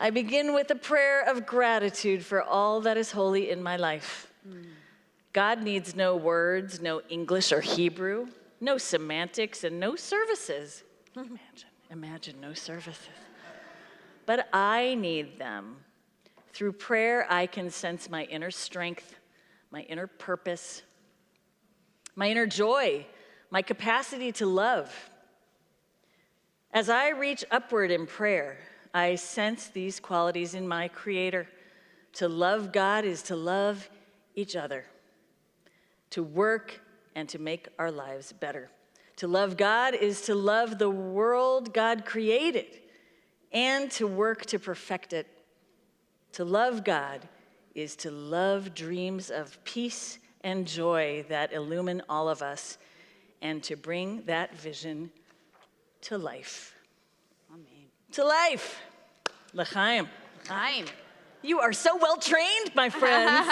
I begin with a prayer of gratitude for all that is holy in my life. God needs no words, no English or Hebrew, no semantics, and no services. Imagine no services. But I need them. Through prayer, I can sense my inner strength, my inner purpose, my inner joy, my capacity to love. As I reach upward in prayer, I sense these qualities in my Creator. To love God is to love each other, to work and to make our lives better. To love God is to love the world God created and to work to perfect it. To love God is to love dreams of peace and joy that illumine all of us and to bring that vision to life. Amen. To life. L'chaim. L'chaim. You are so well trained, my friends.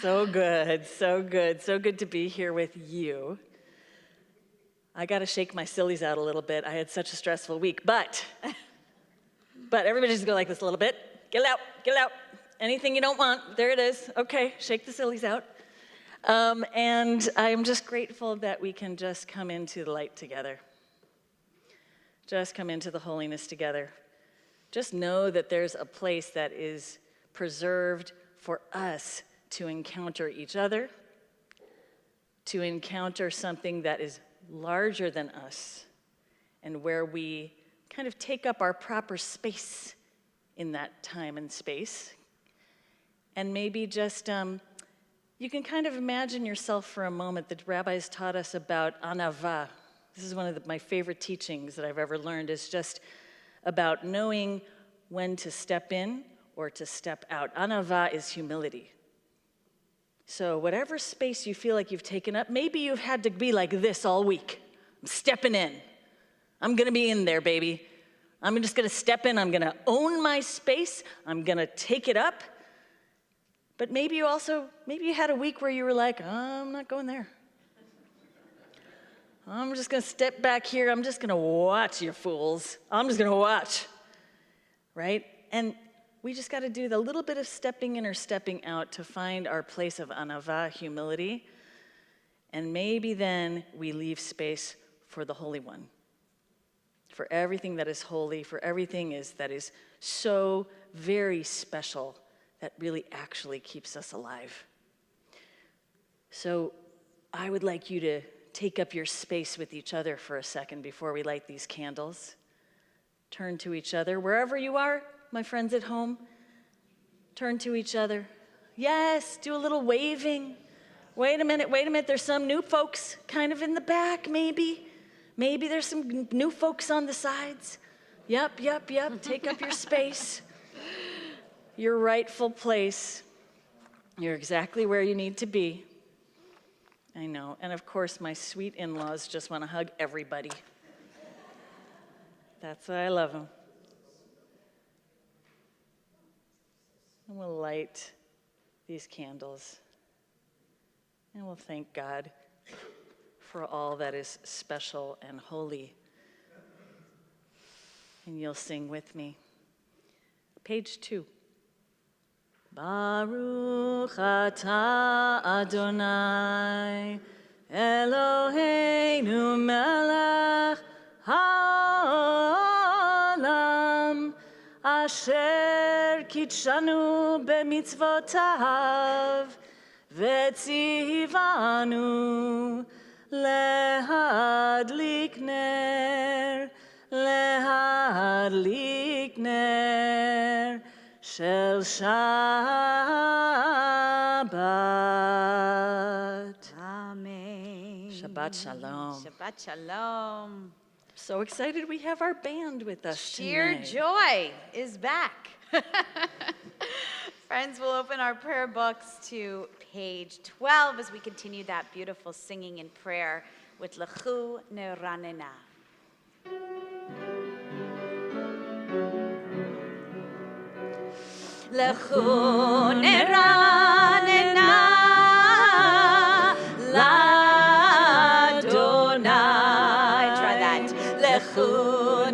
So good, so good, so good to be here with you. I got to shake my sillies out a little bit. I had such a stressful week, but everybody just go like this a little bit. Get it out, get it out. Anything you don't want, there it is. Okay, shake the sillies out. And I'm just grateful that we can just come into the light together. Just come into the holiness together. Just know that there's a place that is preserved for us to encounter each other, to encounter something that is larger than us, and where we kind of take up our proper space in that time and space. And maybe just, you can kind of imagine yourself for a moment. The rabbis taught us about anava. This is one of my favorite teachings that I've ever learned, is just about knowing when to step in or to step out. Anava is humility. So whatever space you feel like you've taken up, maybe you've had to be like this all week. I'm stepping in. I'm gonna be in there, baby. I'm just gonna step in. I'm gonna own my space. I'm gonna take it up. But maybe you had a week where you were like, I'm not going there. I'm just gonna step back here. I'm just gonna watch, you fools. I'm just gonna watch, right? And we just gotta do the little bit of stepping in or stepping out to find our place of anava, humility. And maybe then we leave space for the Holy One, for everything that is holy, for everything that is so very special that really actually keeps us alive. So I would like you to take up your space with each other for a second before we light these candles. Turn to each other, wherever you are, my friends at home. Turn to each other. Yes, do a little waving. Wait a minute, there's some new folks kind of in the back, maybe. Maybe there's some new folks on the sides. Yep, take up your space. Your rightful place. You're exactly where you need to be. I know, and of course my sweet in-laws just want to hug everybody. That's why I love them. And we'll light these candles. And we'll thank God for all that is special and holy. And you'll sing with me. Page 2. Baruch atah Adonai Eloheinu melech haolam אשר קידשנו במצוותיו, וציוונו להדליק נר, להדליק נר של Shabbat. Amen. Shabbat shalom. Shabbat shalom. So excited we have our band with us Sheer tonight. joy is back. Friends, we'll open our prayer books to page 12 as we continue that beautiful singing and prayer with Lechu Neranena. Lechu Neranena L'Adonai. Try that. Lechu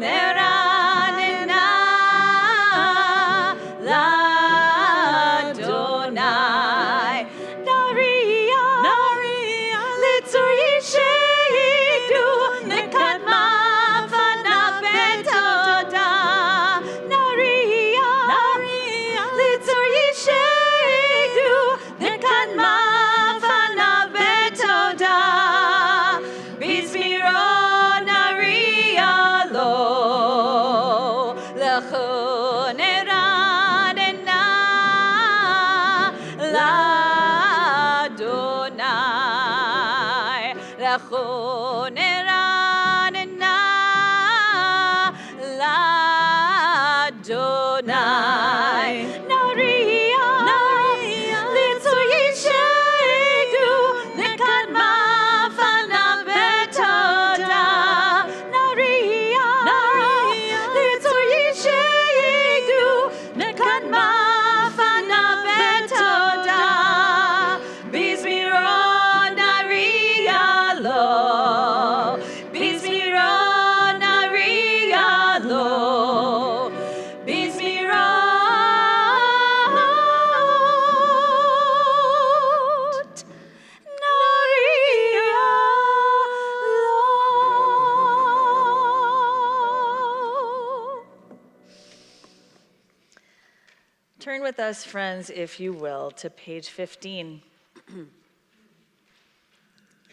Neranena L'Adonai. Nariya Litzur Yishedu Nekadma Fanav Betoda. Nariya Litzur Yishedu Nekadma Fanav Betoda. Bizmiro Nariya Lo Lechu Neranena L'Adonai. Lechu Neranena L'Adonai. Nariya Litzur Yishedu Nekadma Fanav Betoda. Nariya Litzur Yishedu Nekadma Fanav Betoda. Bizmiro Nariya Lo. Bizmiro Nariya Lo. Bizmirot Nariya Lo. Turn with us, friends, if you will, to page 15.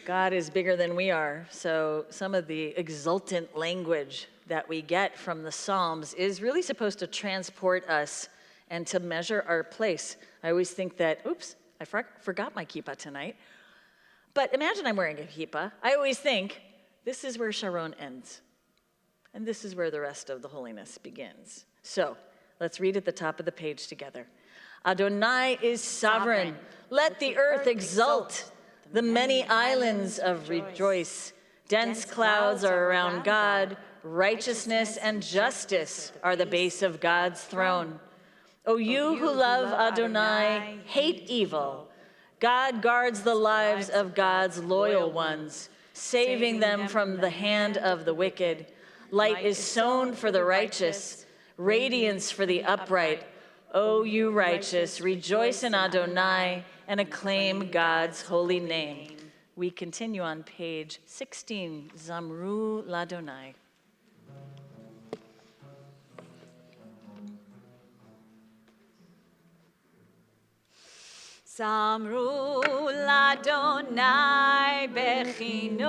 God is bigger than we are, so some of the exultant language that we get from the Psalms is really supposed to transport us and to measure our place. I always think that, oops, I forgot my kippah tonight. But imagine I'm wearing a kippah. I always think, this is where Sharon ends. And this is where the rest of the holiness begins. So let's read at the top of the page together. Adonai is sovereign. Let the earth exult. The many islands of rejoice. Dense clouds are around God. Righteousness and justice are the base of God's throne. O you who love Adonai, hate evil. God guards the lives of God's loyal ones, saving them from the hand of the wicked. Light is sown for the righteous, radiance for the upright. O you righteous, rejoice in Adonai and acclaim God's holy name. We continue on page 16, Zamru Ladonai. Zamru Ladonai Bechinor,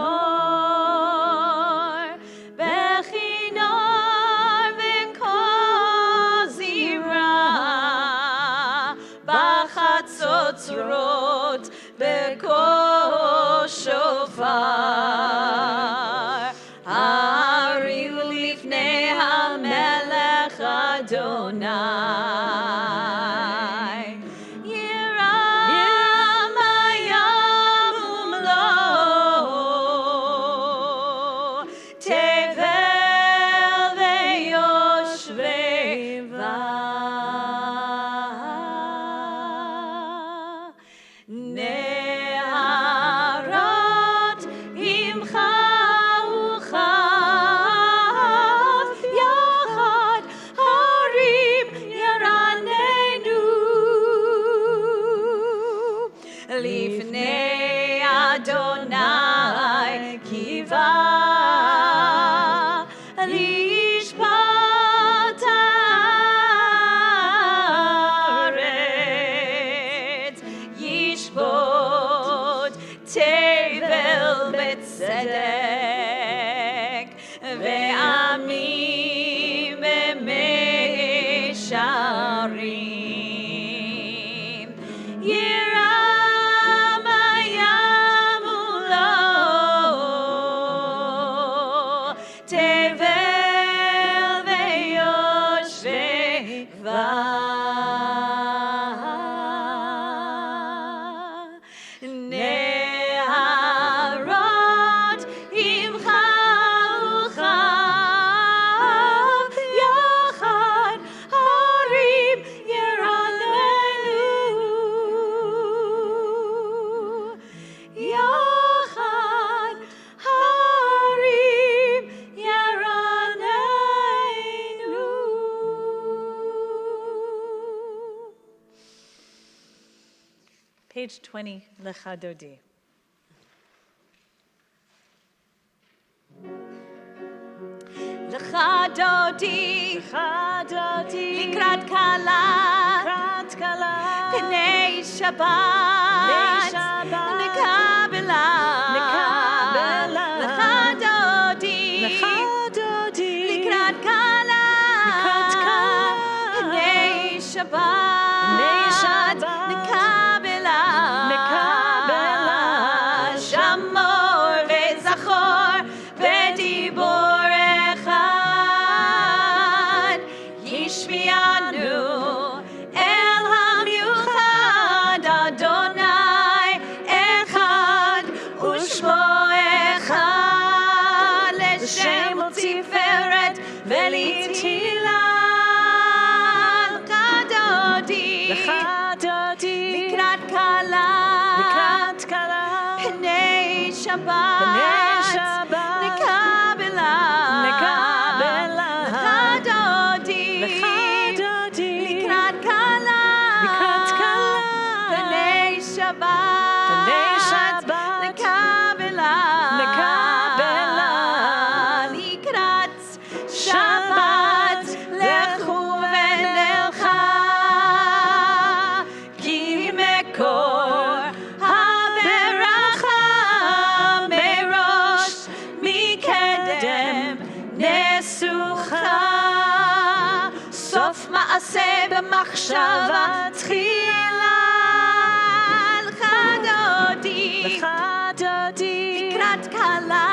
Bechinor V'kozira, B'chatzotzrot B'kol shofar. Ariu lifnei HaMelech Adonai. Yiram hayam lo, tevel ve'yoshvei va. Neharot imcha uchav yachad, harim yaraneh sharim yiram yamulo tevel veyosheva neharot imcha uchav yachad harim yeranenu yachad harim yeranenu. Page 20, Lecha Dodi. Lecha dodi Lecha Dodi. likrat kala Lekrat kala. Pnei Shabbat nekabela Nekabela. Lecha dodi Lecha Dodi. likrat kala Likrat kala. Pnei Shabbat nekabela Nekabela. Shamor vezachor vedibor echad yishmianu el hamiuchad Adonai echad ushmo echad leshem utiferet velitila kadodi Lecha Dodi. likrat kala Lekrat kala. Pnei Shabbat Pnei Shabbat. nekabela Nekabela. Lecha dodi Lecha Dodi. likrat kala Likrat kala. Pnei Shabbat Pnei Shabbat. nekabela Nekabela. likrat Shabbat lechu venelcha ki mekor haberacha merosh mikedem nesucha sof maaseh b'machshava tchila Lecha dodi Lecha Dodi. likrat kala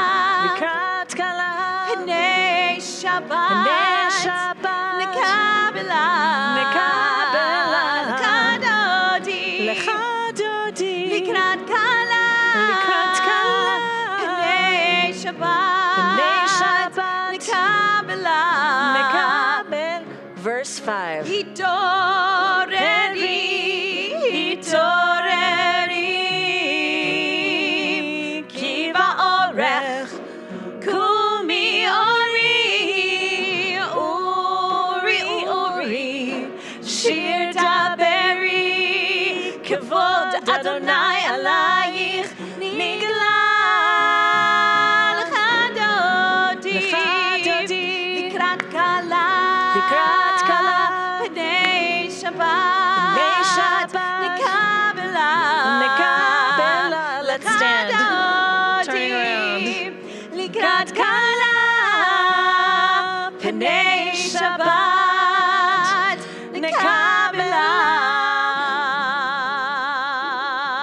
Lekrat kala. Pnei Shabbat Pnei Shabbat. nekabela Nekabela. Lecha dodi Lecha Dodi. likrat kala Likrat kala. Pnei Shabbat Pnei Shabbat. nekabela Mekabel. Verse 5. Hitoreri ki ba'orech kumi ori shir daberi kavod Adonai alayich nigla Lecha dodi Lecha Dodi. likrat kala Likrat kala. Pnei Shabbat Pnei Shabbat. nekabela Nekabela. Let's Lecha stand. dodi Turning around. likrat kala Pnei Shabbat nekabela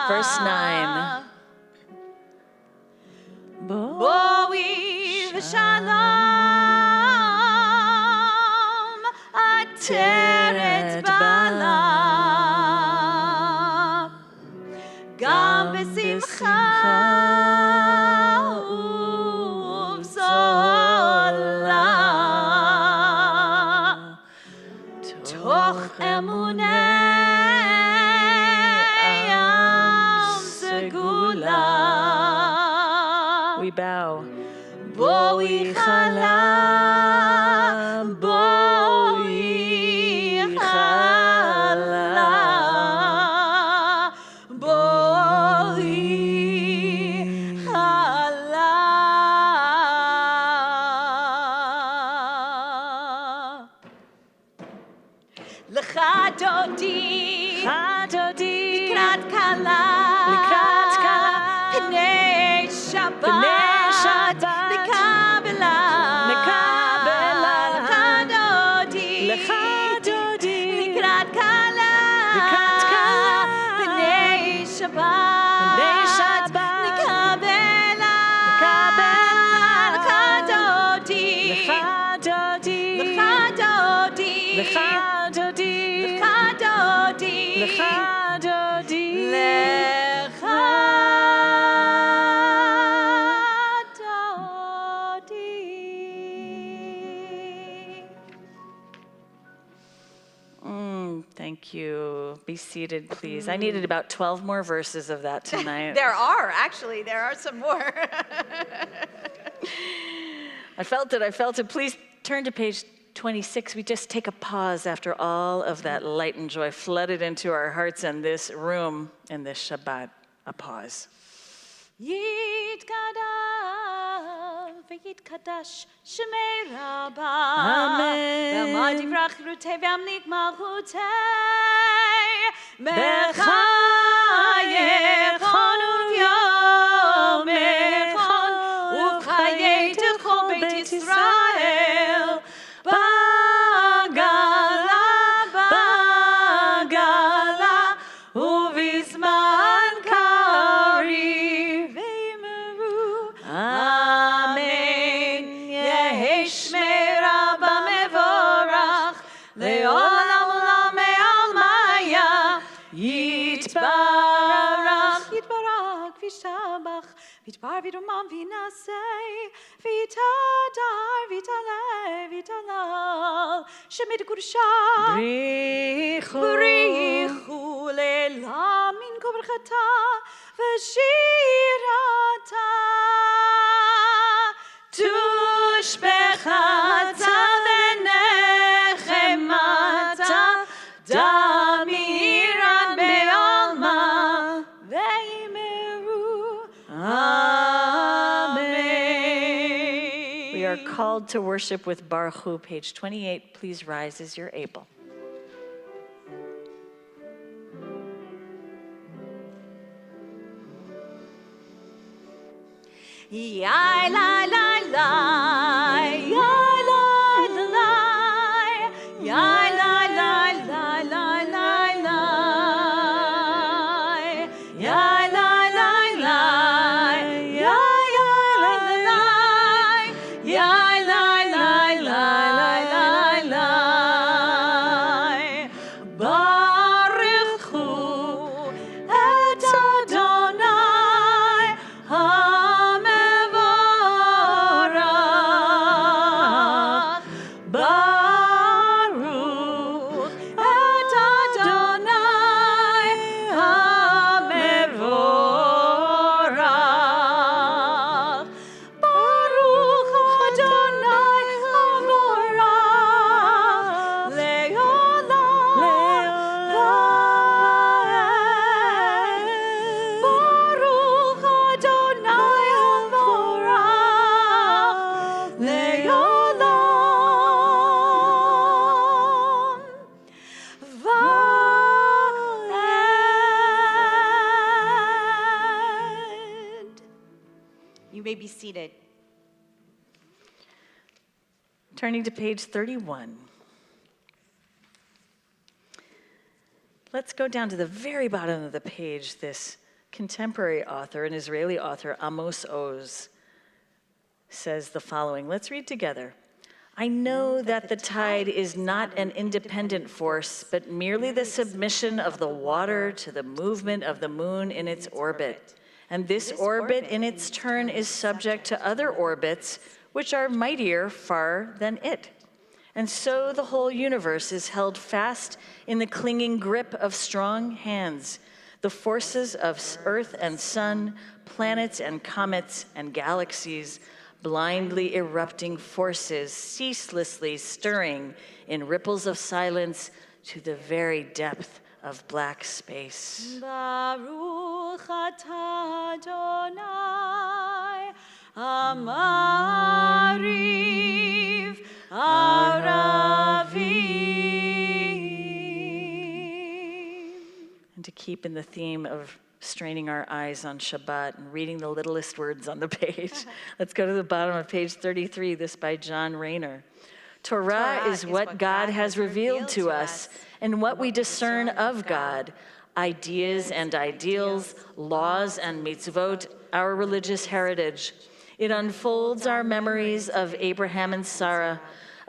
Verse 9. Boi v'shalom ateret bala gam b'simcha uvzola toch emunei am segula We bow. Boi chala, boi chala, boi chala. Lecha dodi, likrat kala, Pnei Shabbat, nekabela, Lecha dodi, Lecha dodi. Lecha dodi. Lecha dodi. Lecha dodi. Thank you. Be seated, please. I needed about 12 more verses of that tonight. There are some more. I felt it. Please turn to page 26. We just take a pause after all of that light and joy flooded into our hearts and this room in this Shabbat. A pause. ויתקדש שמי רבה. אמן. ועמד יברח חירותי וימליק מלכותי. בחייך וביומך ובחיי כל בית ישראל. בגלה ובזמן קריב ואמרו אמן. יהי שמי רבה מבורך לעולם עולם מעלמיה. יתברך וישתבח ויתבר וירומם וינשא ויתהדר ויתעלה ויתהלל שמי קודשה בריחו לילה מן כה ברכתה ושירתה תושבחתה ונחמתה דמירן בעלמה ואמרו Amen. We are called to worship with Baruch Hu, page 28. Please rise as you're able. Yai la la la, yai la la la, yai la la la la la la, yai la la la, yai la la, yai la la la la la. Baruch Hu et Adonai. Baruch et Adonai HaMevorach. Baruch Adonai HaMevorach Le'olam. Baruch Adonai HaMevorach Le'olam. You may be seated. Turning to page 31. Let's go down to the very bottom of the page. This contemporary author, an Israeli author, Amos Oz, says the following. Let's read together. I know that the tide is not an independent force, but merely the submission of the water to the movement of the moon in its orbit. And this orbit in its turn is subject to other orbits, which are mightier far than it. And so the whole universe is held fast in the clinging grip of strong hands. The forces of earth and sun, planets and comets and galaxies, blindly erupting forces, ceaselessly stirring in ripples of silence to the very depth of black space. Baruch atah Adonai Amariv Aravim. And to keep in the theme of straining our eyes on Shabbat and reading the littlest words on the page, let's go to the bottom of page 33, this by John Rayner. Torah is what God has revealed to us and what we discern of God, ideas and ideals, laws and mitzvot, our religious heritage. It unfolds our memories of Abraham and Sarah,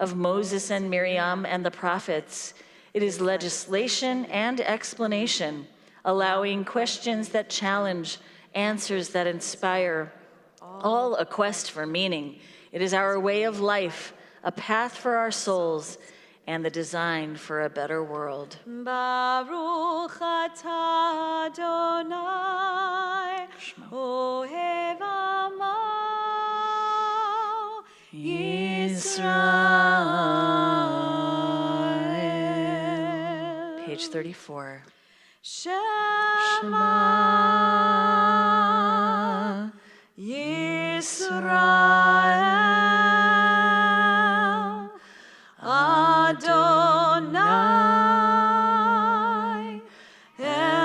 of Moses and Miriam and the prophets. It is legislation and explanation, allowing questions that challenge, answers that inspire, all a quest for meaning. It is our way of life, a path for our souls, and the design for a better world. Baruch atah Adonai, ohev amo Yisrael. Page 34. Shema Yisrael, Adonai Eloheinu,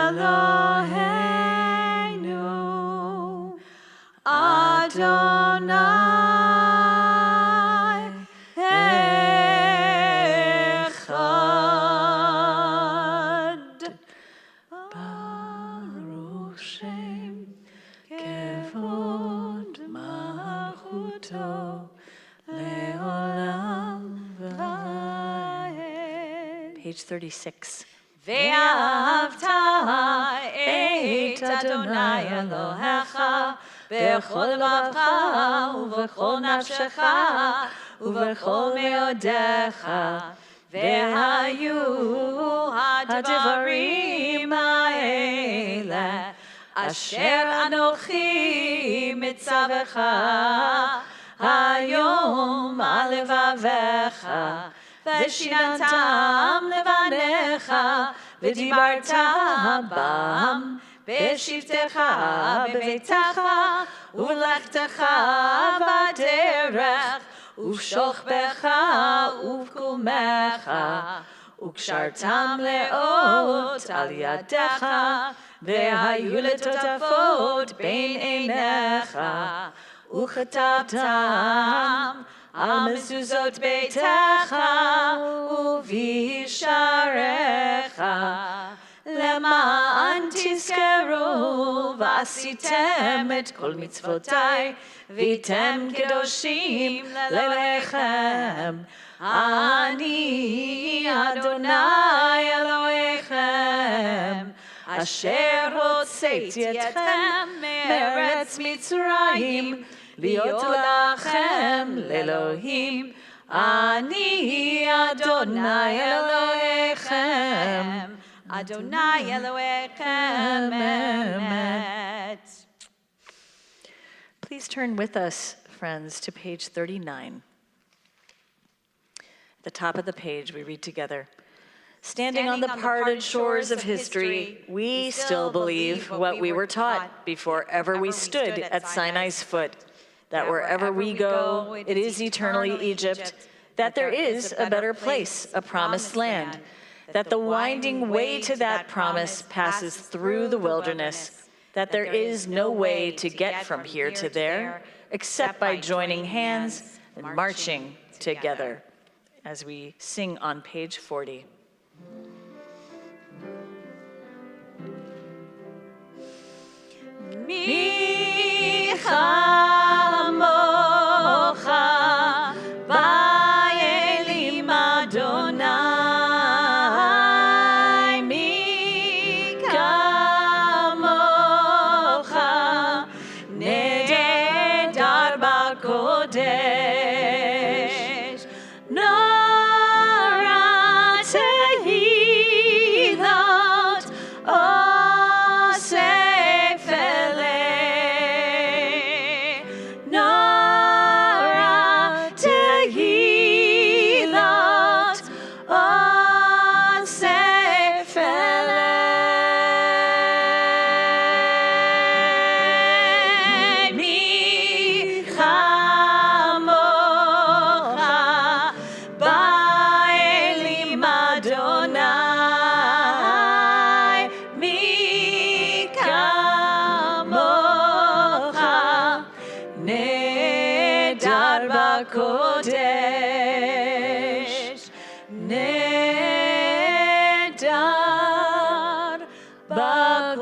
Adonai Echad. Baruch Shem Kevod Malchuto Leolam Va'ed. Page 36. Ve'ahavta et Adonai Elohecha bechol levavecha ubechol nafshecha ubechol meodecha ve'hayu hadavarim ha'ele asher anochi mitzavecha hayom al levavecha ושיננתם לבניך, ודיברת בם, בשבתך, בביתך, ובלכתך בדרך, ובשוכבך ובקומך, וקשרתם לאות על ידך, והיו לטוטפות בין עיניך, וכתבתם על מזוזות ביתך ובישעריך, למען תזכרו ועשיתם את כל מצוותיי, והייתם קדושים לאלוהיכם. אני אדוני אלוהיכם, אשר הוצאתי אתכם מארץ מצרים, להיות לכם לאלוהים. אני אדוני אלוהיכם, אדוני אלוהיכם אמת. Please turn with us, friends, to page 39. At the top of the page, we read together. Standing on the parted shores of history, we still believe what we were taught before ever we stood at Sinai's foot, that wherever we go, it is eternally Egypt, that there is a better place, a promised land, that the winding way to that promise passes through the wilderness, that there is no way to get from here to there except by joining hands and marching together, as we sing on page 40. מי כמוך באלים אדוני, מי כמוך נהדר בקודש, נורא תהילות אוסף בקודש, נהדר בקודש.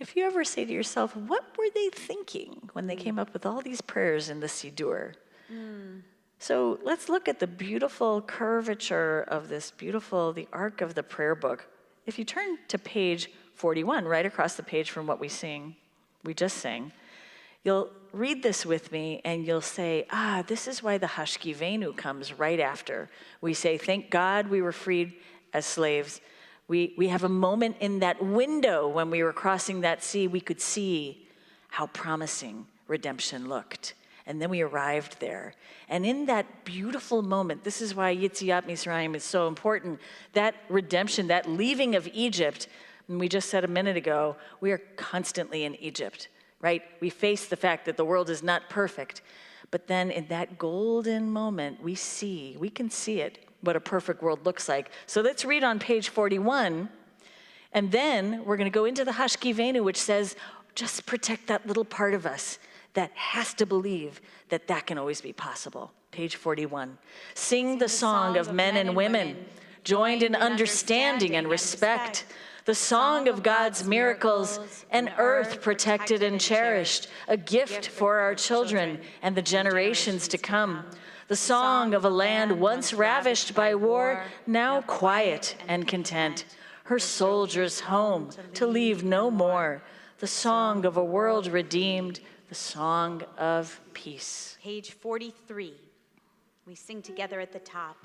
If you ever say to to yourself, what were they thinking when they came up with all these prayers in the Siddur? So let's look at the beautiful curvature of the arc of the prayer book. If you turn to page 41, right across the page from what we just sang, you'll read this with me and you'll say, this is why the Hashkivenu comes right after. We say, thank God we were freed as slaves. We have a moment in that window when we were crossing that sea, we could see how promising redemption looked. And then we arrived there. And in that beautiful moment, this is why Yetziat Mitzrayim is so important, that redemption, that leaving of Egypt, and we just said a minute ago, we are constantly in Egypt, right? We face the fact that the world is not perfect. But then in that golden moment, we can see it, what a perfect world looks like. So let's read on page 41. And then we're going to go into the Hashkivenu, which says, just protect that little part of us that has to believe that that can always be possible. Page 41. Sing the song of men and women, joined in understanding and respect. The song of God's miracles, an earth protected and cherished, a gift for our children and the generations to come. The song of a land once ravished by war, now quiet and content. Her soldiers home to leave no more. The song of a world redeemed, the song of peace. Page 43. We sing together at the top.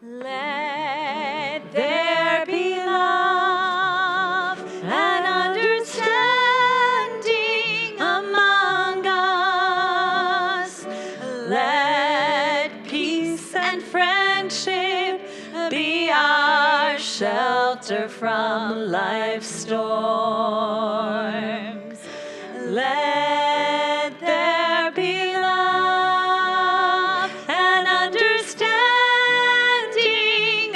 Let there be love and understanding among us. Let peace and friendship be our shelter from life's storms. Let there be love and understanding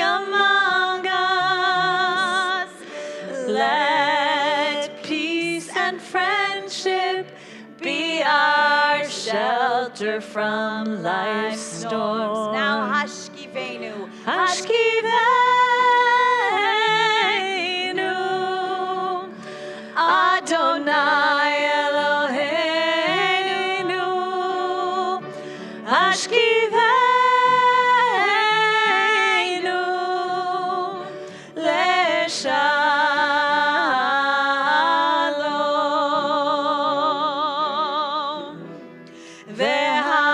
among us. Let peace and friendship be our shelter from life's storms. Now Hashkivenu, Hashkivenu, Adonai Eloheinu, Hashkivenu, Leshalom, Ve'hamidenu,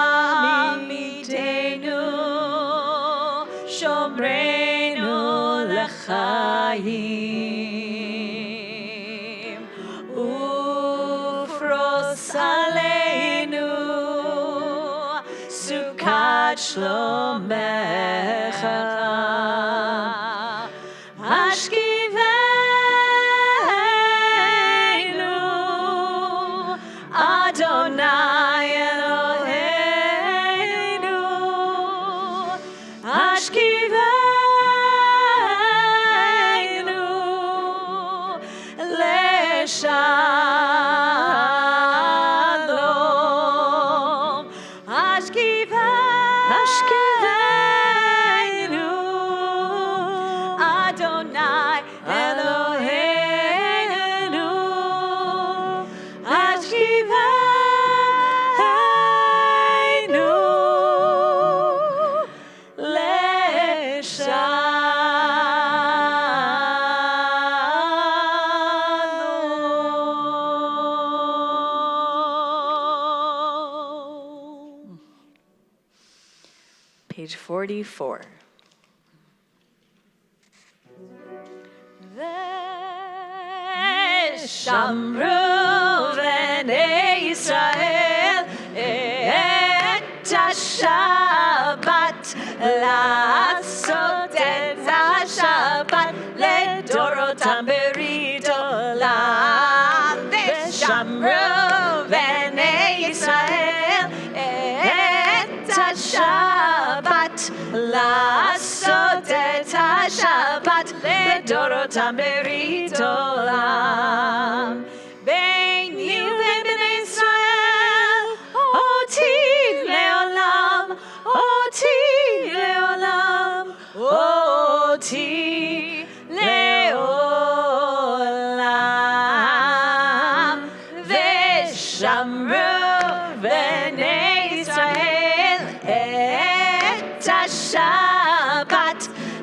Shomreinu L'chaim, Ufros Aleinu, Sukkot Shlomecha, Hashkivenu, Adonai Eloheinu, Hashkivenu, Leshalom, Hashkivenu, Adonai Eloheinu, Hashkivenu, Leshalom. Page 44. Shamru v'nei Yisrael et ha-Shabbat, לעשות את השבת לדורותם ברית עולם. ושמרו בני ישראל את השבת, לעשות את השבת לדורותם ברית עולם. ביני ובין בני ישראל אותי לעולם,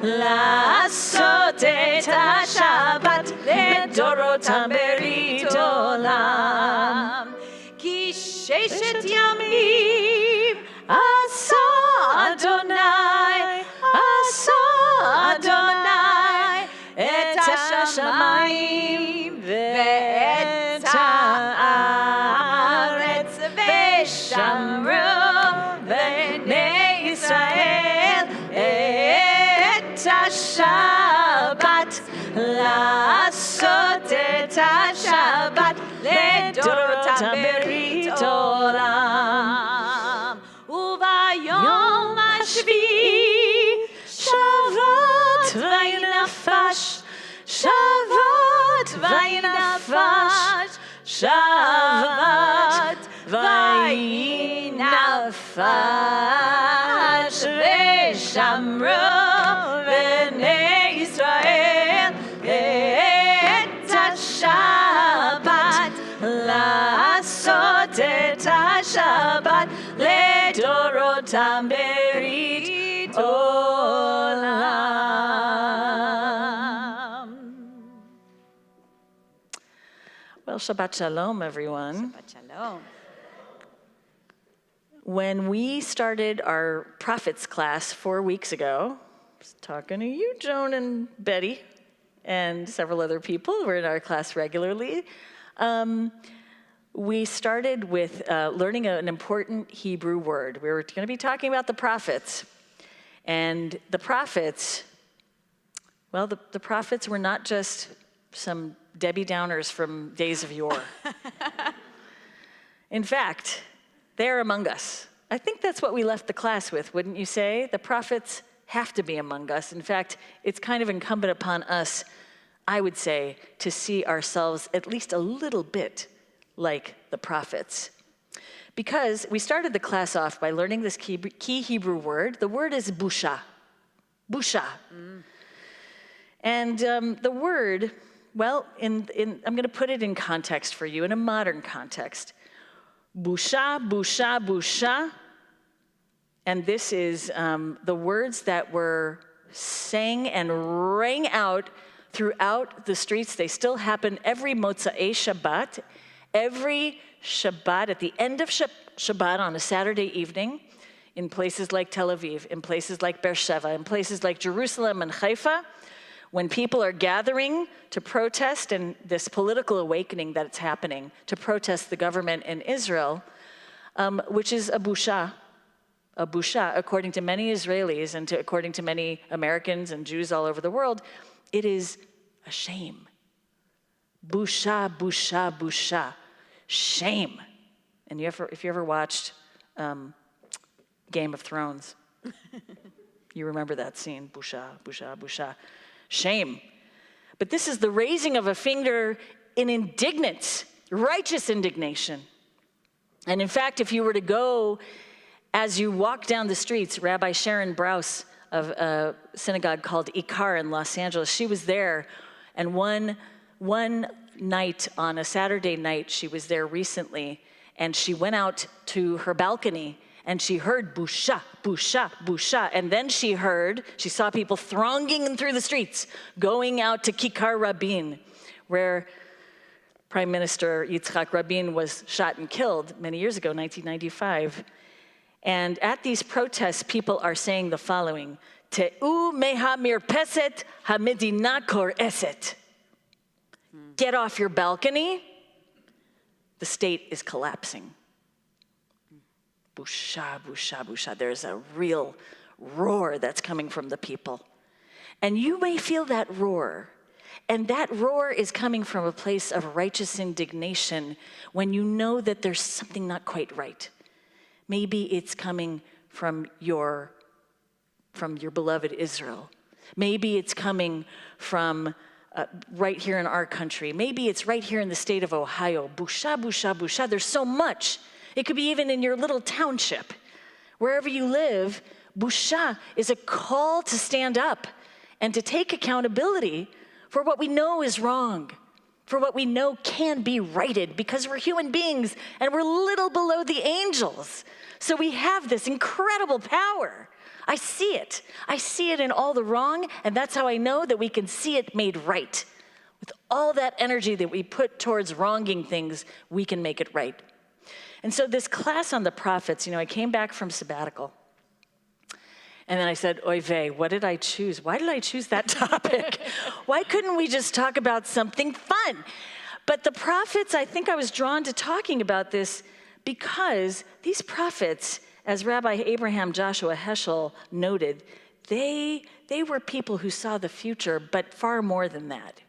לעשות את השבת לדורותם ברית עולם. כי ששת ימים עשה אדוני, עשה אדוני את השמיים ואת הארץ, ושמרו בני ישראל את השבת, לעשות את השבת לדורותם ברית עולם. וביום השביעי שבת וינפש, שבת וינפש, שבת וינפש, ושמרו בני ישראל את השבת, לעשות את השבת לדורותם ברית עולם. Well, Shabbat Shalom, everyone. Shabbat Shalom. When we started our prophets class 4 weeks ago, I was talking to you, Joan and Betty, and several other people who are in our class regularly. We started with learning an important Hebrew word. We were going to be talking about the prophets. And the prophets, well, the prophets were not just some Debbie Downers from days of yore. In fact, they're among us. I think that's what we left the class with, wouldn't you say? The prophets have to be among us. In fact, it's kind of incumbent upon us, I would say, to see ourselves at least a little bit like the prophets. Because we started the class off by learning this key Hebrew word. The word is busha. Busha. And the word, well, I'm going to put it in context for you, in a modern context. Busha, busha, busha. And this is the words that were sang and rang out throughout the streets. They still happen every Motzei Shabbat. Every Shabbat, at the end of Shabbat on a Saturday evening, in places like Tel Aviv, in places like Beersheba, in places like Jerusalem and Haifa, when people are gathering to protest and this political awakening that's happening to protest the government in Israel, which is a busha, according to many Israelis and according to many Americans and Jews all over the world, it is a shame. Busha, busha, busha. Shame. And if you ever watched Game of Thrones, you remember that scene, busha, busha, busha. Shame. But this is the raising of a finger in indignance, righteous indignation. And in fact, if you were to go, as you walk down the streets, Rabbi Sharon Brous of a synagogue called Ikar in Los Angeles, she was there, and one night, on a Saturday night, she was there recently, and she went out to her balcony, and she heard busha, busha, busha, and then she saw people thronging through the streets, going out to Kikar Rabin, where Prime Minister Yitzhak Rabin was shot and killed many years ago, 1995. And at these protests, people are saying the following, Te'u meha mirpeset hamedina koreset. Get off your balcony. The state is collapsing. Busha, busha, busha. There's a real roar that's coming from the people. And you may feel that roar. And that roar is coming from a place of righteous indignation when you know that there's something not quite right. Maybe it's coming from your beloved Israel. Maybe it's coming from right here in our country. Maybe it's right here in the state of Ohio. Busha, busha, busha. There's so much. It could be even in your little township. Wherever you live, busha is a call to stand up and to take accountability for what we know is wrong, for what we know can be righted, because we're human beings and we're little below the angels. So we have this incredible power I see it. I see it in all the wrong, and that's how I know that we can see it made right. With all that energy that we put towards wronging things, we can make it right. And so this class on the prophets, I came back from sabbatical. And then I said, oy vey, what did I choose? Why did I choose that topic? Why couldn't we just talk about something fun? But the prophets, I think I was drawn to talking about this because these prophets, as Rabbi Abraham Joshua Heschel noted, they were people who saw the future, but far more than that.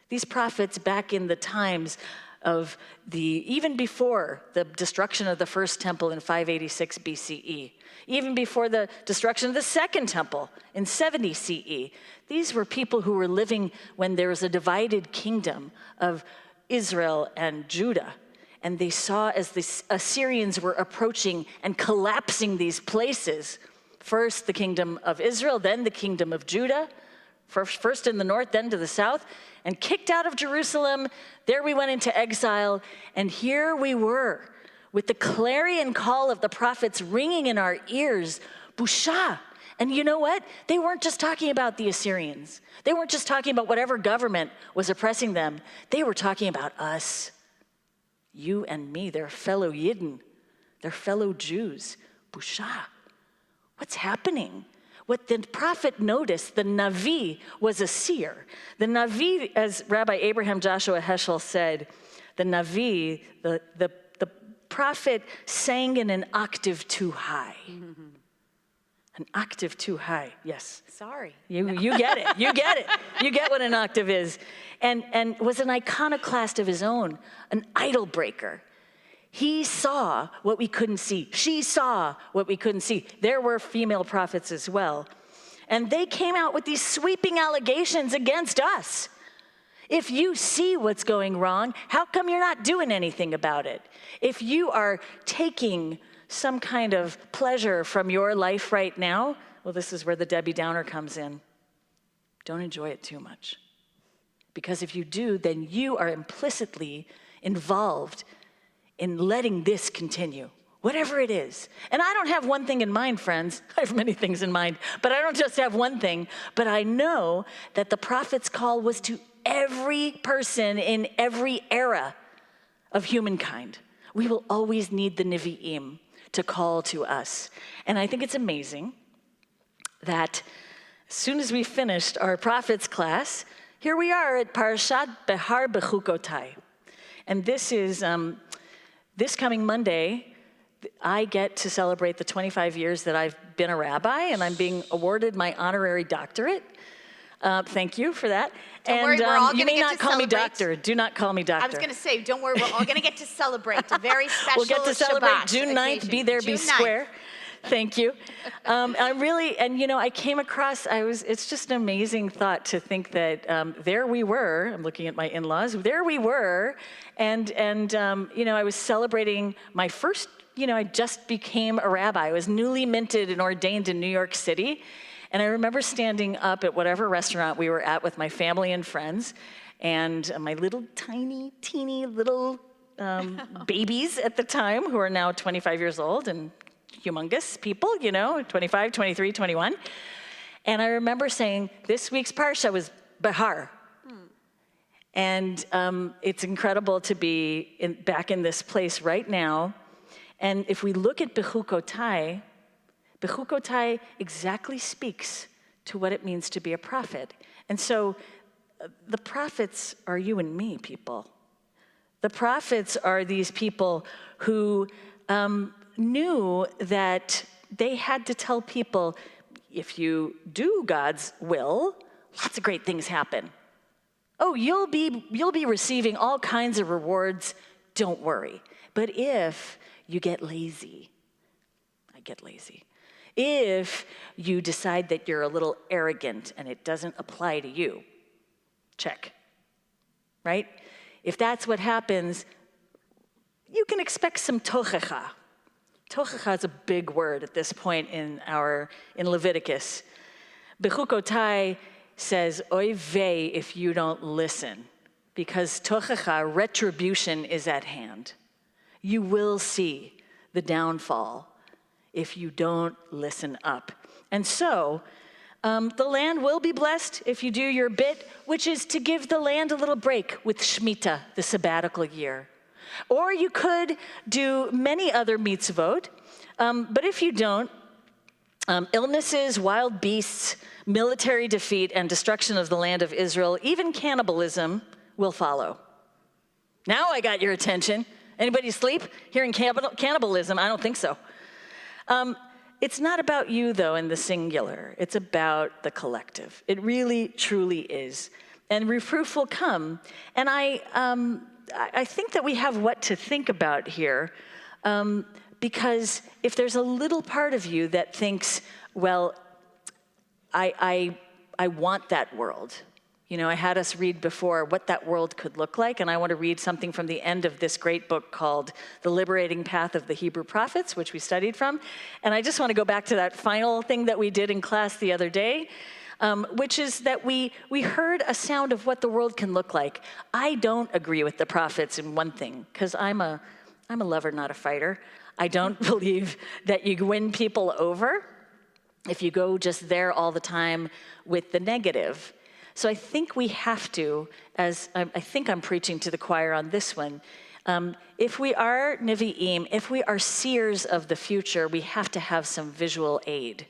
These prophets back in the times of even before the destruction of the first temple in 586 BCE, even before the destruction of the second temple in 70 CE, these were people who were living when there was a divided kingdom of Israel and Judah. And they saw as the Assyrians were approaching and collapsing these places, first the kingdom of Israel, then the kingdom of Judah, first in the north, then to the south, and kicked out of Jerusalem. There we went into exile, and here we were with the clarion call of the prophets ringing in our ears, Busha. And you know what? They weren't just talking about the Assyrians. They weren't just talking about whatever government was oppressing them. They were talking about us, you and me, their fellow Yidden, their fellow Jews. Busha. What's happening? What the prophet noticed, the Navi was a seer. The Navi, as Rabbi Abraham Joshua Heschel said, the Navi, the prophet sang in an octave too high. Mm-hmm. An octave too high, yes. Sorry. You get it, you get it. You get what an octave is. And was an iconoclast of his own, an idol breaker. He saw what we couldn't see. She saw what we couldn't see. There were female prophets as well. And they came out with these sweeping allegations against us. If you see what's going wrong, how come you're not doing anything about it? If you are taking some kind of pleasure from your life right now, well, this is where the Debbie Downer comes in. Don't enjoy it too much. Because if you do, then you are implicitly involved in letting this continue, whatever it is. And I don't have one thing in mind, friends. I have many things in mind, but I don't just have one thing. But I know that the prophet's call was to every person in every era of humankind. We will always need the Nevi'im to call to us. And I think it's amazing that as soon as we finished our prophets class, here we are at Parashat Behar Bechukotai. And this is, this coming Monday, I get to celebrate the 25 years that I've been a rabbi, and I'm being awarded my honorary doctorate. Thank you for that. Don't worry, we're all you gonna may get not to call me celebrate. doctor. Do not call me doctor. I was going to say, don't worry, we're all going to get to celebrate a very special We'll get to celebrate Shabbat June 9th, occasion. be there, June be 9th. square. Thank you. I'm really, and I came across, it's just an amazing thought to think that there we were, I'm looking at my in-laws, there we were, and I was celebrating my first, I just became a rabbi. I was newly minted and ordained in New York City. And I remember standing up at whatever restaurant we were at with my family and friends, and my little tiny, teeny little babies at the time, who are now 25 years old and humongous people, 25, 23, 21. And I remember saying, this week's Parsha was Behar. And it's incredible to be back in this place right now. And if we look at Bechukotai, Bechukotai exactly speaks to what it means to be a prophet. And so the prophets are you and me, people. The prophets are these people who knew that they had to tell people, if you do God's will, lots of great things happen. Oh, you'll be receiving all kinds of rewards, don't worry. But if you get lazy, I get lazy. If you decide that you're a little arrogant and it doesn't apply to you, check, right? If that's what happens, you can expect some tochecha. Tochecha is a big word at this point in Leviticus. Bechukotai says, oy vey if you don't listen, because tochecha, retribution, is at hand. You will see the downfall if you don't listen up. And so, the land will be blessed if you do your bit, which is to give the land a little break with Shemitah, the sabbatical year. Or you could do many other mitzvot, but if you don't, illnesses, wild beasts, military defeat, and destruction of the land of Israel, even cannibalism, will follow. Now I got your attention. Anybody asleep? Hearing cannibalism? I don't think so. It's not about you, though, in the singular. It's about the collective. It really, truly is. And reproof will come. And I think that we have what to think about here, because if there's a little part of you that thinks, well, I want that world. You know, I had us read before what that world could look like, and I want to read something from the end of this great book called The Liberating Path of the Hebrew Prophets, which we studied from. And I just want to go back to that final thing that we did in class the other day, which is that we heard a sound of what the world can look like. I don't agree with the prophets in one thing, because I'm a lover, not a fighter. I don't believe that you win people over if you go just there all the time with the negative. So I think we have to, as I think I'm preaching to the choir on this one, if we are Nevi'im, if we are seers of the future, we have to have some visual aid.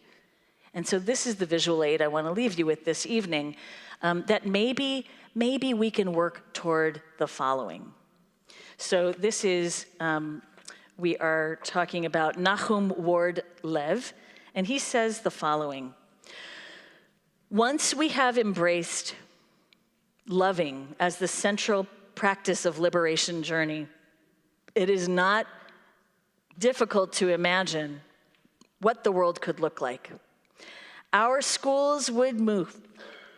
And so this is the visual aid I want to leave you with this evening, that maybe we can work toward the following. So this is, we are talking about Nahum Ward Lev, and he says the following. Once we have embraced loving as the central practice of liberation journey, it is not difficult to imagine what the world could look like. Our schools would move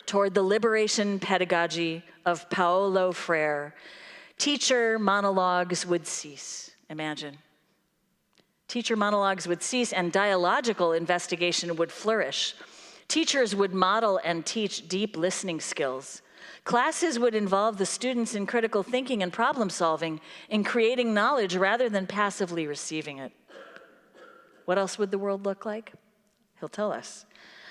toward the liberation pedagogy of Paulo Freire. Teacher monologues would cease. Imagine. Teacher monologues would cease and dialogical investigation would flourish. Teachers would model and teach deep listening skills. Classes would involve the students in critical thinking and problem solving, in creating knowledge rather than passively receiving it. What else would the world look like? He'll tell us.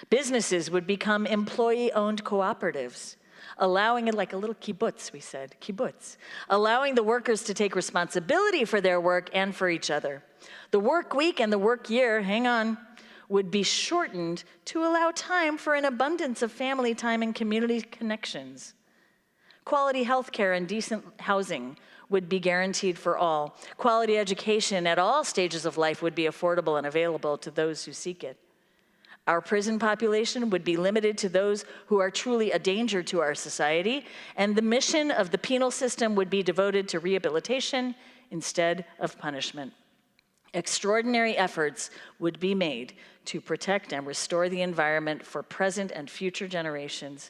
Businesses would become employee-owned cooperatives, allowing it like a little kibbutz, we said, kibbutz, allowing the workers to take responsibility for their work and for each other. The work week and the work year, hang on, would be shortened to allow time for an abundance of family time and community connections. Quality health care and decent housing would be guaranteed for all. Quality education at all stages of life would be affordable and available to those who seek it. Our prison population would be limited to those who are truly a danger to our society, and the mission of the penal system would be devoted to rehabilitation instead of punishment. Extraordinary efforts would be made to protect and restore the environment for present and future generations.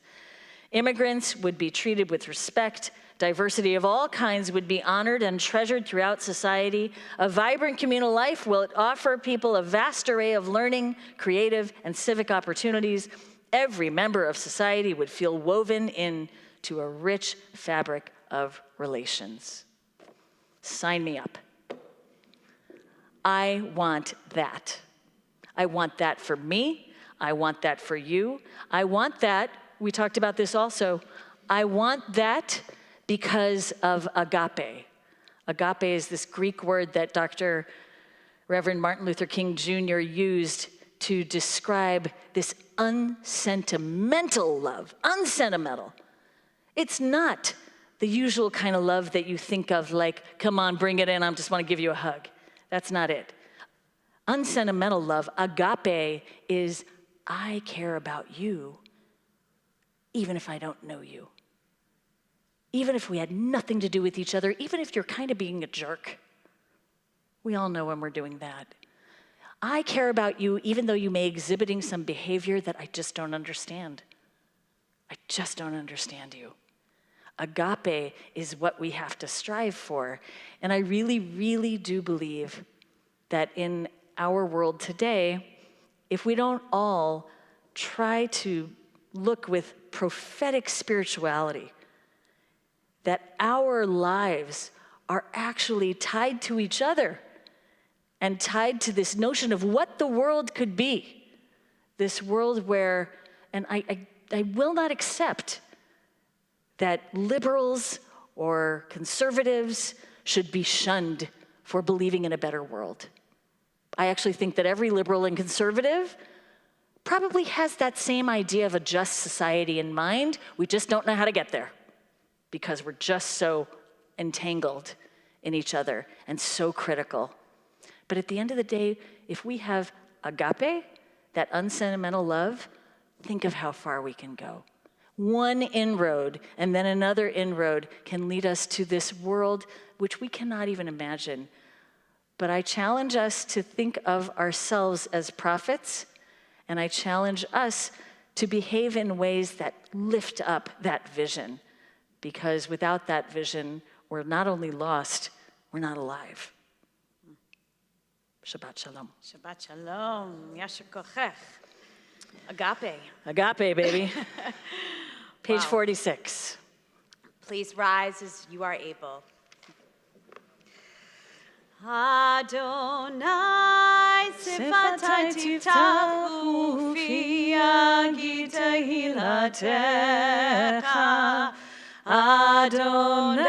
Immigrants would be treated with respect. Diversity of all kinds would be honored and treasured throughout society. A vibrant communal life will offer people a vast array of learning, creative, and civic opportunities. Every member of society would feel woven into a rich fabric of relations. Sign me up. I want that. I want that for me. I want that for you. I want that, we talked about this also, I want that because of agape. Agape is this Greek word that Reverend Martin Luther King Jr. used to describe this unsentimental love, unsentimental. It's not the usual kind of love that you think of like, come on, bring it in, I just want to give you a hug. That's not it. Unsentimental love, agape, is I care about you even if I don't know you. Even if we had nothing to do with each other, even if you're kind of being a jerk. We all know when we're doing that. I care about you even though you may be exhibiting some behavior that I just don't understand. I just don't understand you. Agape is what we have to strive for. And I really, really do believe that in our world today, if we don't all try to look with prophetic spirituality, that our lives are actually tied to each other and tied to this notion of what the world could be, This world where, and I will not accept that liberals or conservatives should be shunned for believing in a better world. I actually think that every liberal and conservative probably has that same idea of a just society in mind. We just don't know how to get there because we're just so entangled in each other and so critical. But at the end of the day, if we have agape, that unsentimental love, think of how far we can go. One inroad and then another inroad can lead us to this world which we cannot even imagine. But I challenge us to think of ourselves as prophets, and I challenge us to behave in ways that lift up that vision, because without that vision, we're not only lost, we're not alive. Shabbat shalom. Shabbat shalom. Yasher kochech. Agape. Agape, baby. Page Wow. 46. Please rise as you are able. Adonai sifatai tiftach ufi yagid tehilatecha. Adonai,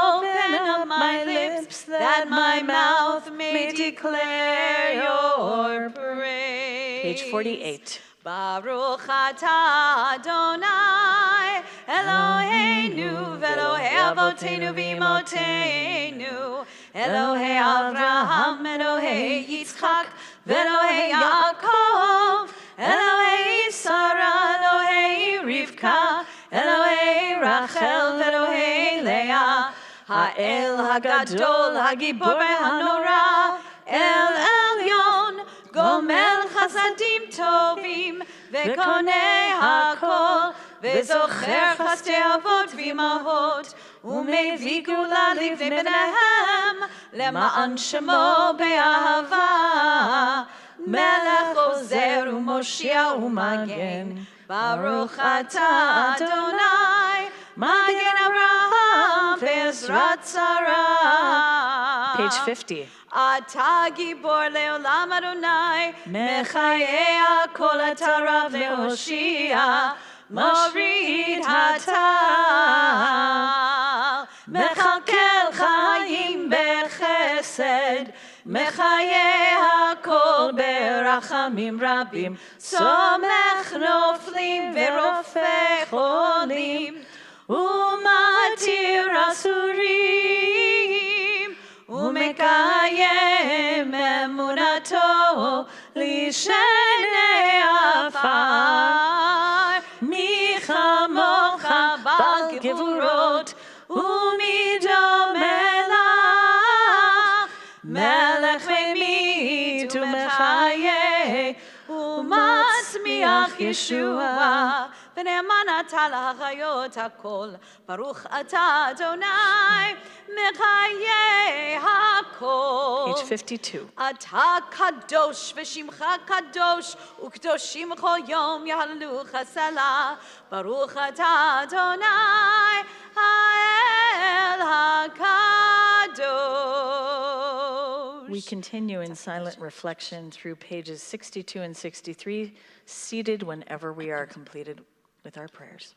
open up my lips that my mouth may declare your praise. Page 48. Baruch atah Adonai Eloheinu v'Elohei avoteinu v'imotenu Elohei Avraham Elohei Yitzchak v'Elohei Yaakov Elohei Sarah Elohei Rivka Elohei Rachel v'Elohei Leah Ha'el Hagadol Hagibor v'Hanora El Elyon גומל חסדים טובים וקונה הכל וזוכר חסדי אבות ואימהות ומביא גאולה לבני בניהם למען שמו באהבה מלך עוזר ומושיע ומגן ברוך אתה אדוני מגן אברהם ועזרת שרה. Page 50. אתה גיבור לעולם אדוני, מחיי הכל אתה רב להושיע, מוריד הטל, מכלכל חיים בחסד, מחיי הכל ברחמים רבים, סומך נופלים ורופא חולים, ומתיר אסורים, ומקיים אמונתו לשני עפר. מי כמוך בעל גבורות ומי דומה לך, מלך ממית ומחיה ומצמיח ישועה. ונאמן אתה להחיות הכל, ברוך אתה אדוני מחיי הכל. Page 52. אתה קדוש ושמך קדוש וקדושים כל יום יהללוך סלה, ברוך אתה אדוני האל הקדוש. We continue in silent reflection through pages 62 and 63, seated whenever we are completed with our prayers.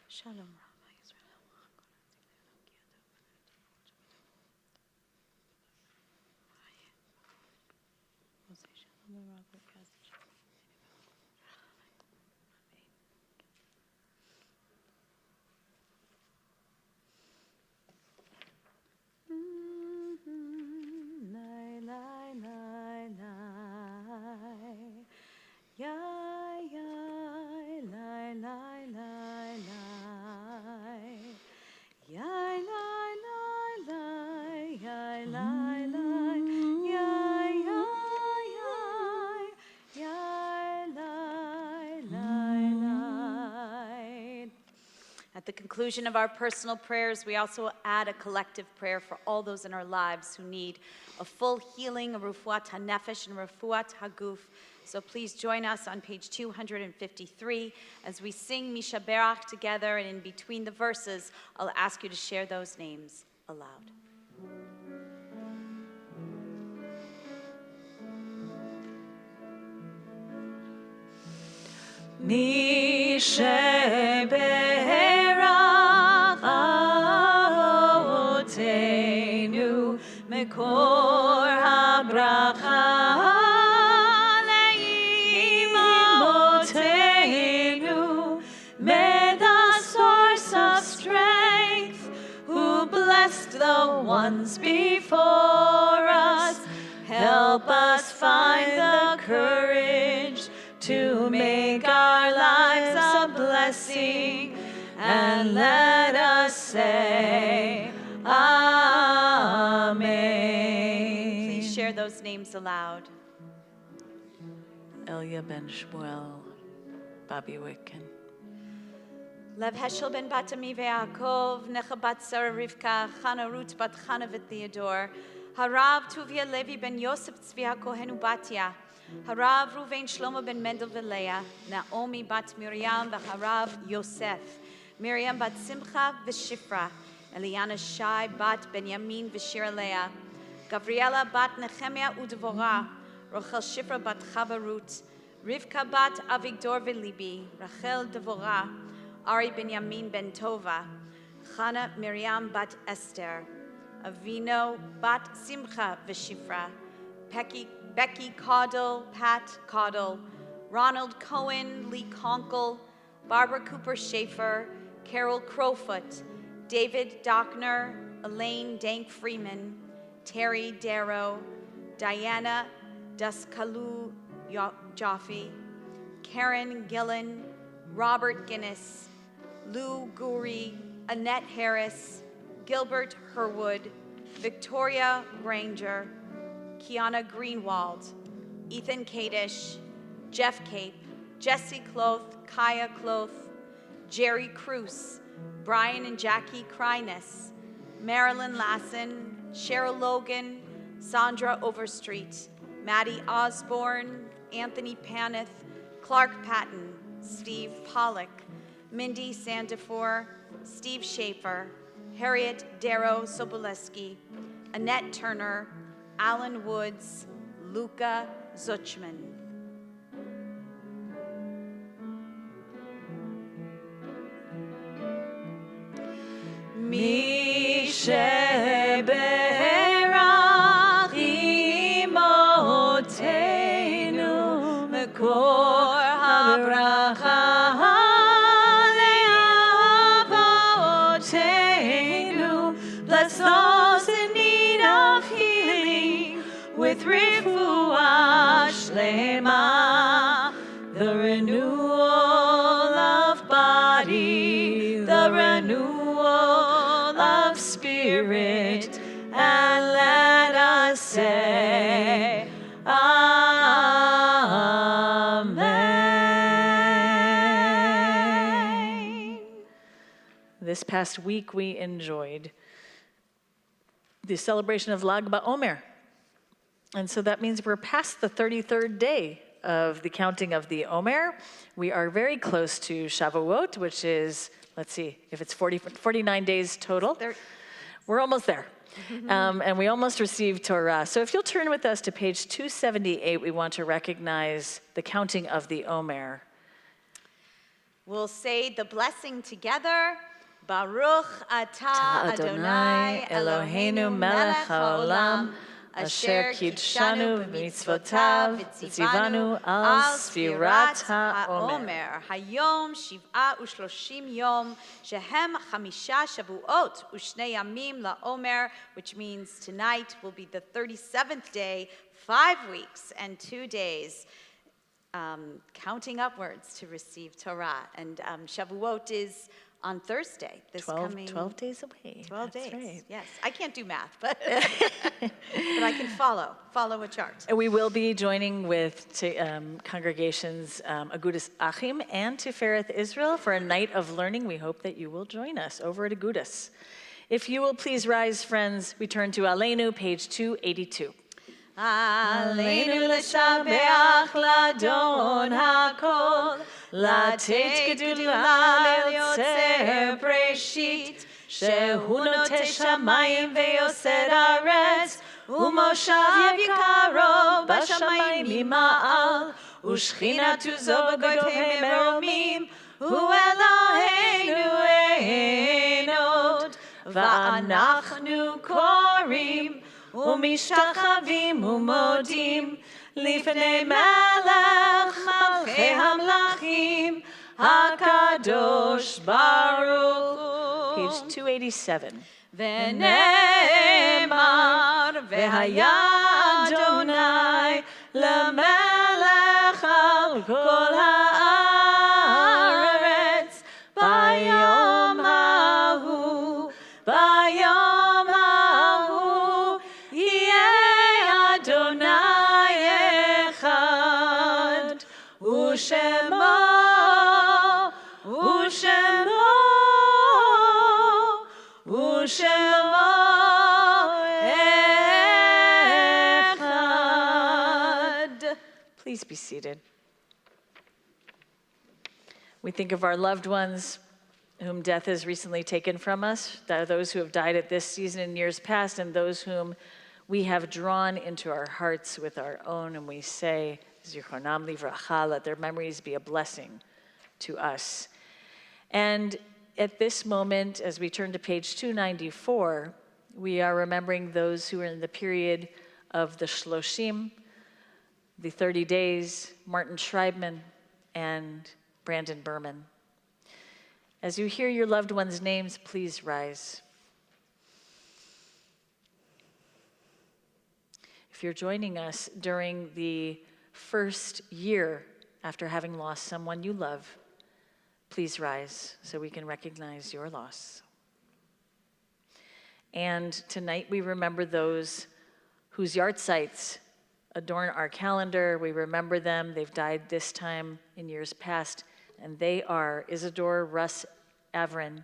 Shalom, Rabbi. At the conclusion of our personal prayers, we also add a collective prayer for all those in our lives who need a full healing, a refuat hanefesh and refuat haguf. So please join us on page 253 as we sing Misha Berach together, and in between the verses, I'll ask you to share those names aloud. Misha Berach Avotenu Mekor HaBracha Le'imotenu, may the source of strength, who blessed the ones before us, help us find the courage to make our lives a blessing, and let us say Amen. Please share those names aloud. Elia ben Shmuel, Bobby Wiccan. Lev Heschel ben Batami ve'Yaakov, Necha bat Sarah Rivka, Chana Ruth bat Chana v'Theodore, Harav Tuvia Levi ben Yosef Tzvia Kohenu Batya, Harav Ruvain Shlomo ben Mendel v'Leah, Naomi bat Miriam v'Harav Yosef, Miriam bat Simcha v'Shifra, Eliana Shai bat Benyamin v'Shira Leah, Gavriela bat Nehemiah u'Devorah, Rochel Shifra bat Chava Ruth, Rivka bat Avigdor v'Libi, Rachel Devorah, Ari Benyamin ben Tova, Chana Miriam bat Esther, Avino bat Simcha v'Shifra, Becky Caudle, Pat Caudle, Ronald Cohen, Lee Conkle, Barbara Cooper Schaefer, Carol Crowfoot, David Dockner, Elaine Dank Freeman, Terry Darrow, Diana Duskalu Jaffe, Karen Gillen, Robert Guinness, Lou Guri, Annette Harris, Gilbert Herwood, Victoria Granger, Kiana Greenwald, Ethan Kadish, Jeff Cape, Jesse Cloth, Kaya Cloth, Jerry Cruz, Brian and Jackie Kryness, Marilyn Lassen, Cheryl Logan, Sandra Overstreet, Maddie Osborne, Anthony Paneth, Clark Patton, Steve Pollock, Mindy Sandifor, Steve Schaefer, Harriet Darrow Soboleski, Annette Turner, Alan Woods, Luca Zuchman. Misha Berach Imotenu Mekor HaBracha Le'avotenu, bless those in need of healing with refuah shlema, the renewal of body, the renewal of spirit, and let us say Amen. This past week we enjoyed the celebration of Lag BaOmer. And so that means we're past the 33rd day of the counting of the Omer. We are very close to Shavuot, which is, let's see, if it's 49 days total. We're almost there. And we almost received Torah. So if you'll turn with us to page 278, we want to recognize the counting of the Omer. We'll say the blessing together. Baruch atah Adonai Eloheinu melech haolam, asher kidshanu b'mitzvotav v'tzivanu al sfirat ha'omer. Hayom shiv'a u'shloshim yom, shehem chamisha shavuot u'shnei yamim la'omer, which means tonight will be the 37th day, 5 weeks and 2 days, counting upwards to receive Torah. And Shavuot is on Thursday. 12 days away. 12 That's days. right. Yes. I can't do math, but, but I can follow a chart. And we will be joining with congregations Agudas Achim and Tiferet Israel for a night of learning. We hope that you will join us over at Agudas. If you will please rise, friends, we turn to Aleinu, page 282. Aleinu l'shabeach l'Adon hakol, לתת גדולה ליוצר בראשית, שהוא נוטה שמיים ויוסד ארץ, ומושב יקרו בשמיים ממעל, ושכינתו זו בגויי מרומים, הוא אלוהינו אין עוד, ואנחנו קוראים ומשתחווים ומודים לפני מלך מלכי המלכים הקדוש ברוך הוא. Page 287. ונאמר והיה אדוני למלך על כל הארץ ביום ההוא ביום ההוא יהיה אדוני אחד ושמו Please be seated. We think of our loved ones whom death has recently taken from us, those who have died at this season in years past, and those whom we have drawn into our hearts with our own, and we say, Zichronam livracha, let their memories be a blessing to us. And at this moment, as we turn to page 294, we are remembering those who are in the period of the Shloshim, the 30 days, Martin Schreibman and Brandon Berman. As you hear your loved ones' names, please rise. If you're joining us during the first year after having lost someone you love, please rise so we can recognize your loss. And tonight we remember those whose yahrzeits adorn our calendar. We remember them. They've died this time in years past, and they are Isidore Russ Averin,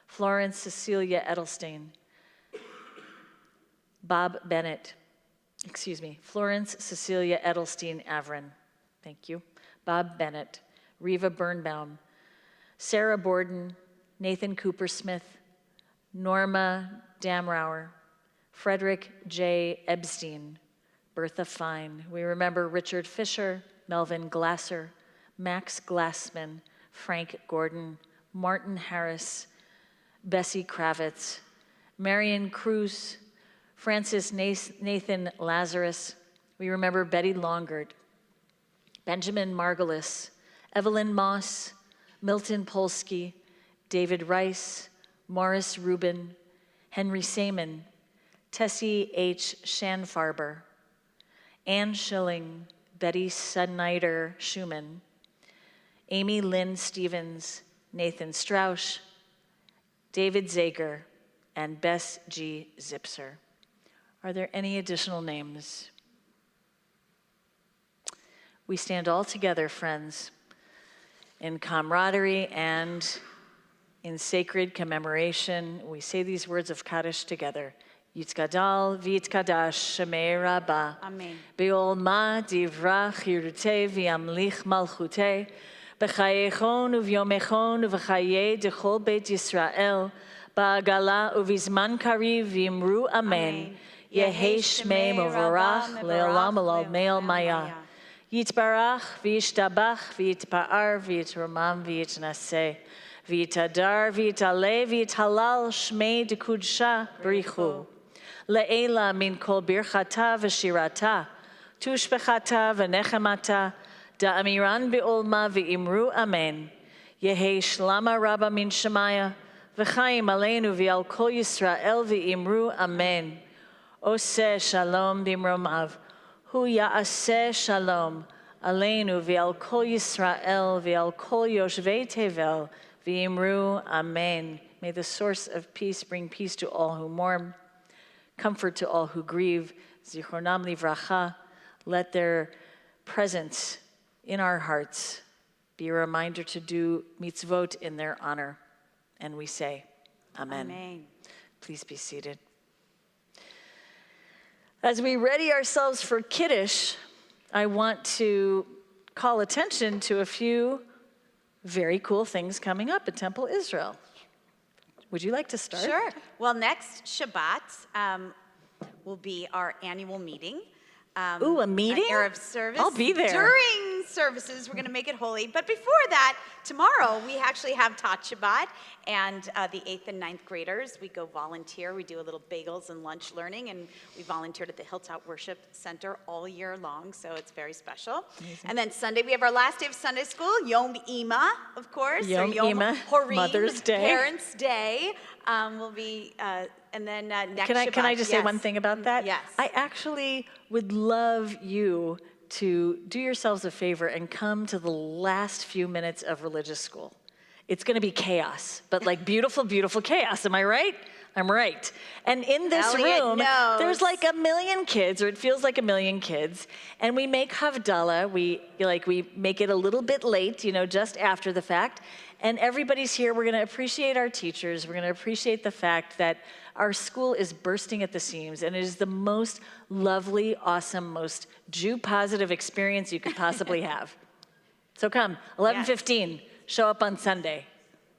Florence Cecilia Edelstein, Florence Cecilia Edelstein Averin, thank you, Bob Bennett, Reva Birnbaum, Sarah Borden, Nathan Cooper Smith, Norma Damrauer, Frederick J. Epstein, Bertha Fine. We remember Richard Fisher, Melvin Glasser, Max Glassman, Frank Gordon, Martin Harris, Bessie Kravitz, Marion Cruz, Francis Nathan Lazarus. We remember Betty Longert, Benjamin Margulis, Evelyn Moss, Milton Polsky, David Rice, Morris Rubin, Henry Saman, Tessie H. Shanfarber, Anne Schilling, Betty Snyder Schumann, Amy Lynn Stevens, Nathan Strausch, David Zager, and Bess G. Zipser. Are there any additional names? We stand all together, friends, in camaraderie and in sacred commemoration. We say these words of Kaddish together. Yitzgadal v'yitkadash shemei Rabbah. Amen. Be'olma divrach yirutei v'yamlich malchutei. B'chayechon uvyomechon uv'chayei dechol beit Yisrael. Ba'agala uvizman kariv v'imru amen. Yehei shmei mevorach le'olam elal me'el maya. Yitbarach v'yishtabach v'yitpa'ar v'yitromam v'yitnaseh. V'yitadar v'yitaleh v'yithalal shmei dekudsha b'richu. Le'ela min kol birchata v'shirata, tushbechata v'nechemata, da'amiran be'olma v'imru amen. Yehi shlama rabba min shemaya, v'chaim aleinu v'al kol Yisrael v'imru amen. Oseh shalom b'imromav, hu ya'aseh shalom, aleinu v'al kol Yisrael v'al kol yoshvei tevel, V'imru, amen. May the source of peace bring peace to all who mourn, comfort to all who grieve. Zichronam livracha. Let their presence in our hearts be a reminder to do mitzvot in their honor. And we say, amen. Amen. Please be seated. As we ready ourselves for Kiddush, I want to call attention to a few very cool things coming up at Temple Israel. Would you like to start? Sure. Well, next Shabbat will be our annual meeting. Ooh, a meeting? An Erev service. I'll be there. During services, we're going to make it holy. But before that, tomorrow, we actually have Tat Shabbat, and the 8th and 9th graders, we go volunteer. We do a little bagels and lunch learning, and we volunteered at the Hilltop Worship Center all year long, so it's very special. Amazing. And then Sunday, we have our last day of Sunday school, Yom Ima, of course. Yom Ima, Horim, Mother's Day. Parents' Day will be, and then next Shabbat. Can I just say yes. one thing about that? Yes. I actually would love you to do yourselves a favor and come to the last few minutes of religious school. It's going to be chaos, but like beautiful, beautiful chaos. Am I right? I'm right. And in this Elliot room, knows. there's like 1 million kids, or it feels like 1 million kids, and we make Havdalah. We make it a little bit late, just after the fact. And everybody's here. We're going to appreciate our teachers. We're going to appreciate the fact that our school is bursting at the seams, and it is the most lovely, awesome, most Jew-positive experience you could possibly have. So come, 11:15, show up on Sunday.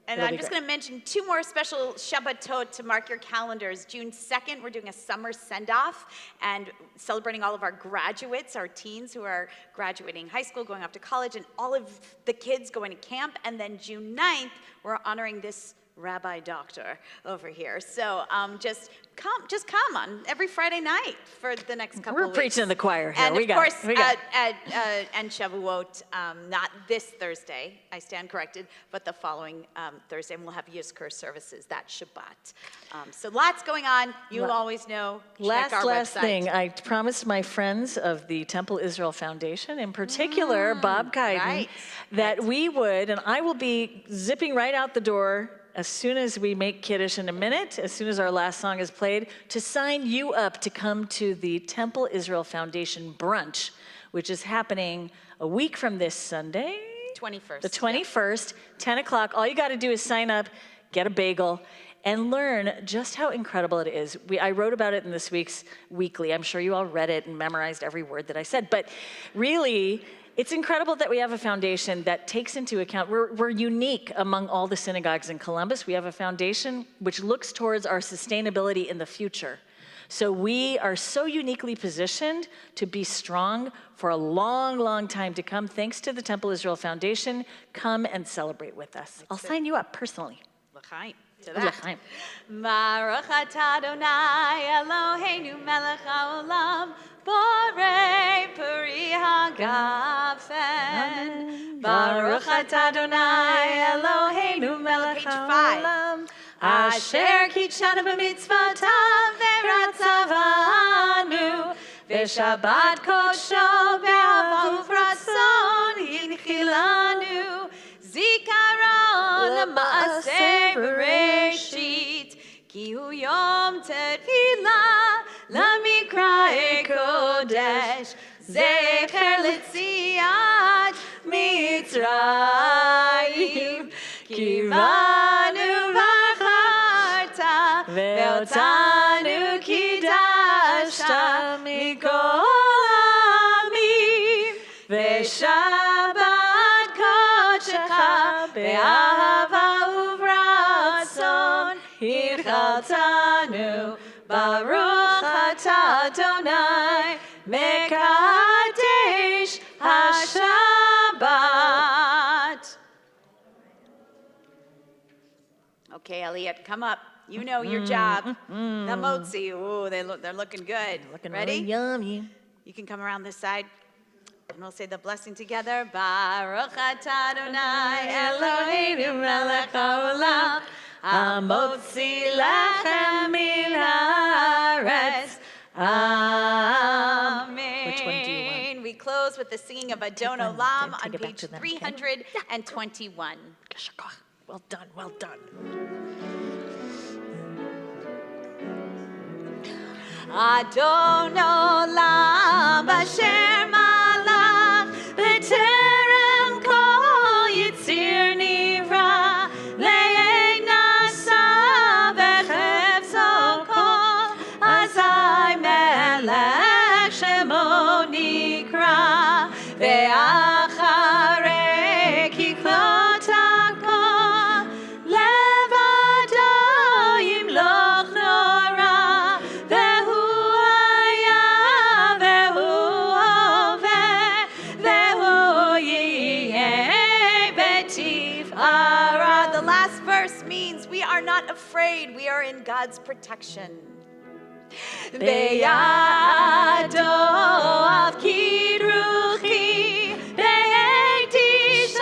And I'm just going to mention 2 more special Shabbatot to mark your calendars. June 2nd, we're doing a summer send-off and celebrating all of our graduates, our teens who are graduating high school, going off to college, and all of the kids going to camp. And then June 9th, we're honoring this Rabbi doctor over here. So just come on every Friday night for the next couple of weeks. We're preaching to the choir here. And we of got course, it. We got and Shavuot, not this Thursday, I stand corrected, but the following Thursday, and we'll have Yizkor services that Shabbat. So lots going on. You always know. Check our Last website. thing, I promised my friends of the Temple Israel Foundation, in particular Bob Kaiden, that we would, and I will be zipping right out the door as soon as we make Kiddush in a minute, as soon as our last song is played, to sign you up to come to the Temple Israel Foundation brunch, which is happening a week from this Sunday. 21st. The 21st, 10 o'clock. All you got to do is sign up, get a bagel, and learn just how incredible it is. I wrote about it in this week's weekly. I'm sure you all read it and memorized every word that I said. But really, it's incredible that we have a foundation that takes into account, we're unique among all the synagogues in Columbus. We have a foundation which looks towards our sustainability in the future. So we are so uniquely positioned to be strong for a long, long time to come. Thanks to the Temple Israel Foundation, come and celebrate with us. I'll sign you up personally. L'chaim. To that. L'chaim. Baruch atah Adonai Eloheinu melech haolam borei peri hagafen. Baruch atah Adonai Eloheinu melech haolam asher kitshanu b'mitzvotav v'ratzavanu v'shabbat kodsho be'ahava u'ratzon hinchilanu zikaron l'maaseh bereshit ki hu yom tefilah lamikra'ei kodesh zecher l'tziat mitzrayim ki banu v'acharta ve'otanu kidashta mikol amim ve'shabbat kodshcha be'ahava u'ratzon hirchaltanu baruch atah Adonai mekadesh haShabbat. Okay, Elliot, come up. You know your job. The motzi, ooh, they're looking good. Looking Ready? really yummy. You can come around this side, and we'll say the blessing together. Baruch atah Adonai Eloheinu melech haolam hamotzi lechem min haaretz. Amen. Which one do you want? We close with the singing of Adon one, Olam take on it back page to them, okay? 321. Well done, well done. Adon olam asher malach b'terem kol yitzir nivra le'eg nasa v'chefzo kol azai melech shemo nikra ve'acharei kiklot hakol levado yimloch nora the last verse means we are not afraid. We are in God's protection. Beyado avkid ruchi, be'ektishan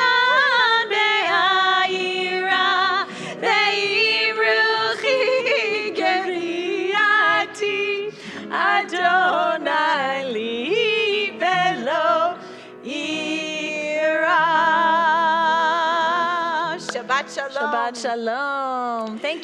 be'ayira, ve'im ruchi geriati, Adonai li velo ira. Shabbat shalom. Shabbat shalom. Thank you.